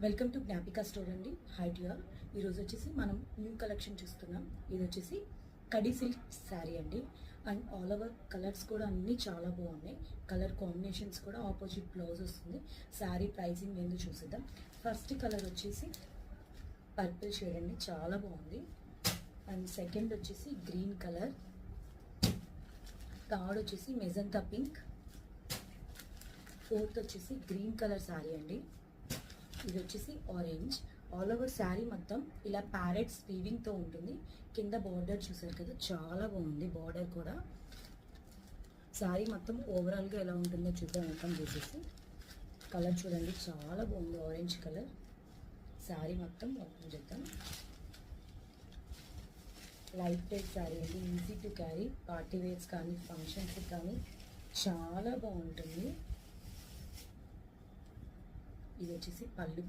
Welcome to Gnapika store అండి. High dear, ఈరోజు వచ్చేసి మనం న్యూ కలెక్షన్ చూస్తున్నాం. ఇది వచ్చేసి కడి సిల్క్ శారీ అండి. అండ్ ఆల్ ఓవర్ కలర్స్ కూడా అన్నీ చాలా బాగున్నాయి. కలర్ కాంబినేషన్స్ కూడా ఆపోజిట్ బ్లౌజ్ వస్తుంది. శారీ ప్రైసింగ్ ఏందో చూసేద్దాం. ఫస్ట్ కలర్ వచ్చేసి పర్పుల్ షేడ్ అండి, చాలా బాగుంది. అండ్ సెకండ్ వచ్చేసి గ్రీన్ కలర్, థర్డ్ వచ్చేసి మెజంతా పింక్, ఫోర్త్ వచ్చేసి గ్రీన్ కలర్ శారీ అండి. ఇది వచ్చేసి ఆరెంజ్. ఆల్ ఓవర్ శారీ మొత్తం ఇలా ప్యారెట్స్ వీవింగ్తో ఉంటుంది. కింద బార్డర్ చూసారు కదా, చాలా బాగుంది బార్డర్ కూడా. శారీ మొత్తం ఓవరాల్గా ఎలా ఉంటుందో చూద్దాం. మొత్తం చూసేసి కలర్ చూడండి, చాలా బాగుంది ఆరెంజ్ కలర్. శారీ మొత్తం ఓపెన్ చేద్దాం. లైట్ వెయిట్ శారీ అండి, easy to carry. Party wears కానీ ఫంక్షన్స్ కానీ చాలా బాగుంటుంది. ఇది వచ్చేసి పళ్ళు.